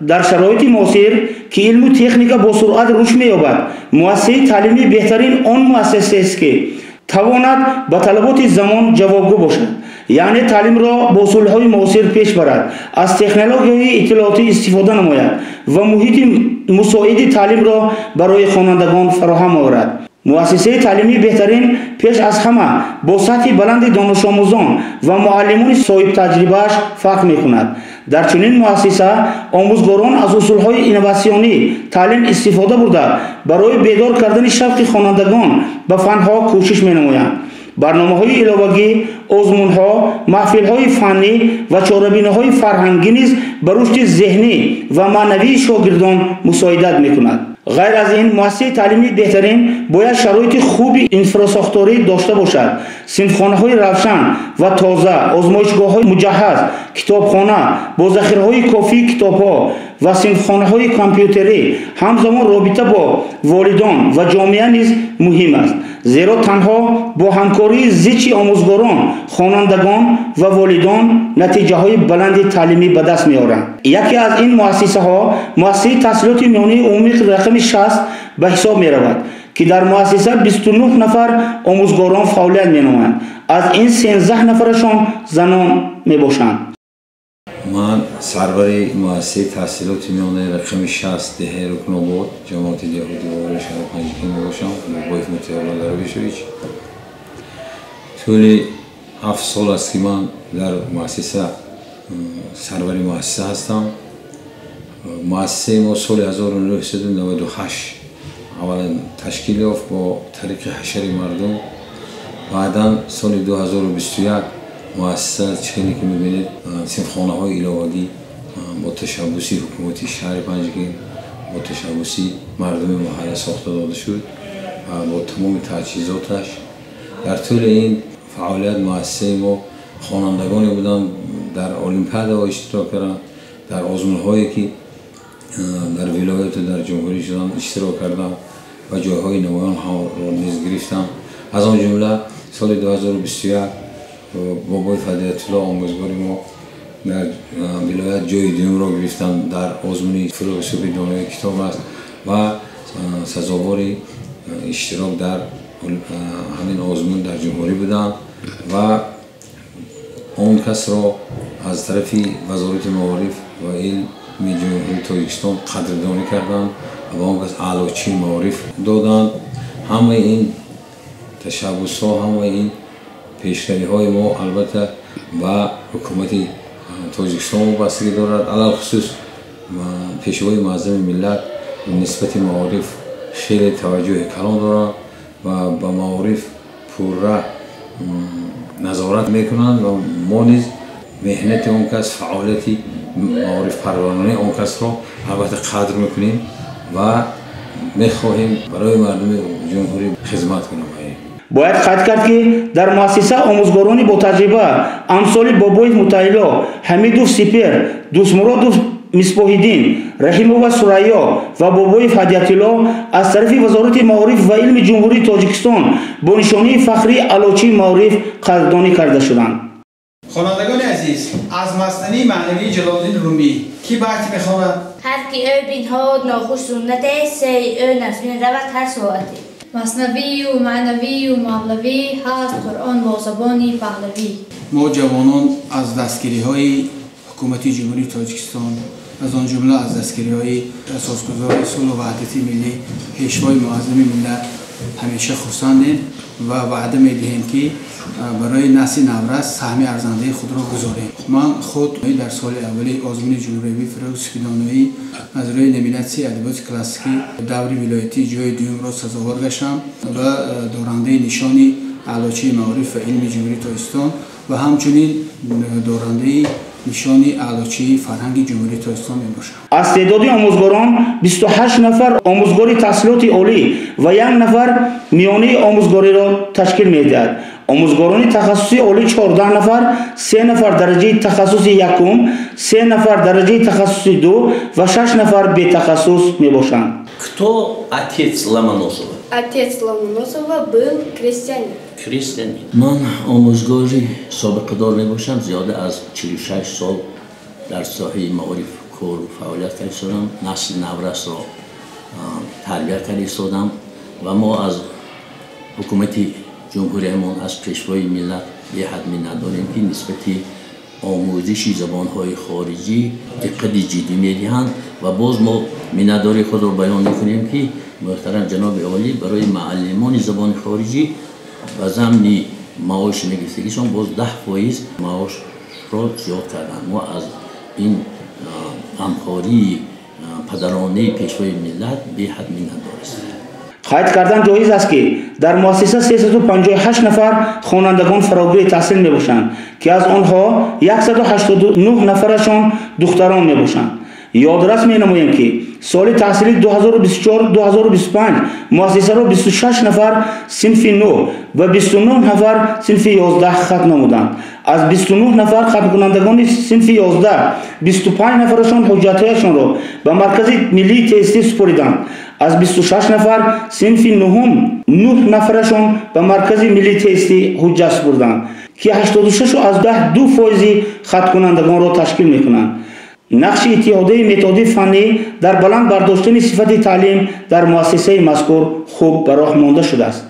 در شرایط معاصر که علم و تکنیک با سرعت رشد می‌یابد، مؤسسه تعلیمی بهترین آن مؤسسه است که تواند به طلبات زمان جوابگو باشد، یعنی تعلیم را با اصولهای معاصر پیش برد، از تکنولوژی اطلاعاتی استفاده نماید و محیط مساعد تعلیم را برای خوانندگان فراهم آورد. مؤسسه تعلیمی بهترین پیش از همه با سطح بلند دانش آموزان و معلمان صاحب تجربه‌اش فخر می‌کند. در چنین مؤسسه آموزگاران از اصولهای اینواسیونی تعلیم استفاده برده برای بیدار کردن شوق خوانندگان به فنها کوشش می‌نمایند. برنامه‌های علاوگی، آزمون‌ها، محفل‌های فنی و چاره‌بینی‌های فرهنگی نیز بر رشد ذهنی و معنوی شاگردان مساعدت می‌کند. غیر از این، مؤسسه تعلیمی بهترین باید شرایط خوب اینفراساختوری داشته باشد. صنفخانه‌های روشن و تازه، آزمایشگاه‌های مجهز، کتابخانه با ذخیره‌های کافی کتاب‌ها و صنفخانه‌های کامپیوتری. همزمان رابطه با والدان و جامعه نیز مهم است، زیرا تنها با همکاری زیچ آموزگاران، خوانندگان و والدان نتیجه‌های بلند تعلیمی به دست می‌آورند. یکی از این مؤسسه‌ها مؤسسه تحصیلات میانی عمومی رقم 60 به حساب می‌رود که در مؤسسه 29 نفر آموزگاران فعالیت می‌نمایند. از این 13 نفرشان زنان میباشند. من سرور مؤسسه تحصیلات میانه رقم 60 ده رکناباد جماعت یهودی وارد شهر پنجگین میباشم. باید متعالی درویشویچ. طول 7 سال است که من در مؤسسه سرور مؤسسه هستم. مؤسسه ما سال 1998 اولا تشکیل یافت با طریق حشر مردم. بعدا سال 2021 مؤسسه چنین که می‌بینید صنفخانه‌های علاوگی با تشبثی حکومتی شهر پنجگین با تشبثی مردم محله ساخته داده شد و با تمام تجهیزاتش. در طول این فعالیت مؤسسه ما خوانندگانی بودند در المپیاد اشتراک کردند، در آزمون‌هایی که در ولایت و در جمهوری شدن اشتراک کردند و جایهای نمایان را نیز گرفتند. از آن جمله سال 2021 بابای فدیت الله آموزگار ما در ولایت جای دوم را گرفتن در آزمون فیلسوفی دانای کتاب است و سزاوار اشتراک در همین آزمون در جمهوری بودند و آن کس را از طرف وزارت معارف و علم جمهوری تاجیکستان قدردانی کردند و آن کس اعلاچی معارف دادند. همه این تشبث‌ها، همه این پیشکاری‌های ما البته و حکومت تاجیکستان بستگی دارد. علاوه خصوص پیشوای معظم ملت نسبت معارف خیلی توجه کلان دارند و به معارف پورا نظارت میکنند و ما نیز مهنت اون کس، فعالیت معارف پرورانه اون کس را البته قدر میکنیم و میخواهیم برای مردم جمهوری خدمت کنیم. باید قطع کرد که در مؤسسه آموزگارانی با تجربه امثال بابای متعالی، حمیدوف سپر، دوستمرادوف مصباح‌الدین، رحیموف سریا و بابای فدیت الله از طرف وزارت معارف و علم جمهوری تاجیکستان با نشانی فخری اعلاچی معارف قدردانی کرده شدند. خوانندگان عزیز، از مثنوی معنوی جلال‌الدین رومی کی بیت می‌خواند؟ هر کی او بین‌ها ناخوش سنت سی او نسبین رود هر ساعتی. مثنوی و معنوی و مولوی هست قرآن با زبانی پهلوی. ما جوانان از دستگیری‌های حکومت جمهوری تاجیکستان، از آن جمله از دستگیری‌های اساسگذار صلح و وحدت ملی پیشوای معظم ملت همیشه خرسندیم و وعده می‌دهیم که برای نسل نورس سهم ارزنده خود را گذاریم. من خود در سال اولی آزمون جمهوری فیلسوفی دانایی از روی نمیناسی ادبیات کلاسیکی دوری ولایتی جای دوم را سزاوار گشتم و دارنده نشانی اعلاچی معارف و علم جمهوری تاجیکستان و همچنین دارنده نشانی اعلاچی فرهنگ جمهوری تاجیکستان میباشم. از تعداد آموزگاران 28 نفر آموزگاری تحصیلات عالی و 1 نفر میانه آموزگاری را تشکیل میدهد. آموزگاران تخصصی عالی 14 نفر، 3 نفر درجه تخصص یکم، 3 نفر درجه تخصص 2 و 6 نفر به تخصص میباشند. Кто отец Ломоносова? Отец Ломоносова был крестьянин. Крестьянин. من آموزگاری سابقه دار میباشم. زیاده از 46 سال در ساحه معارف کار فعالیت کرده شدم، نسل نورس را تربیت کرده شدم و ما از حکومت جمهوریمان از پیشوای ملت به حد می‌نه داریم که نسبت آموزش زبان‌های خارجی دقت جدی می‌دهند و باز ما می‌نداری خود را بیان می‌کنیم که محترم جناب عالی برای معلمان زبان خارجی و ضمن معاش نگرفتگیشان باز 10% معاش را زیاد کردند. ما از این همکاری پدرانه پیشوای ملت به حد می‌نداریم. قید کردن جایز است که در مؤسسه 358 نفر خوانندگان فراگیر تحصیل می باشند که از آنها 189 نفرشان دختران می باشند. یادرس می نماییم که سال تحصیلی 2024-2025 مؤسسه را 26 نفر صنف 9 و 29 نفر صنف 11 ختم نمودند. از 29 نفر ختم کنندگان صنف 11 25 نفرشان حجتهایشان را به مرکز ملی تستی سپردند. از 26 نفر صنف 9 نفرشان به مرکز ملی تستی حجت سپردند که 86 از 2% ختم کنندگان را تشکیل می‌کنند. نقش اتحادیه متدی فنی در بلند برداشتن صفت تعلیم در مؤسسه مذکور خوب به راه مانده شده است.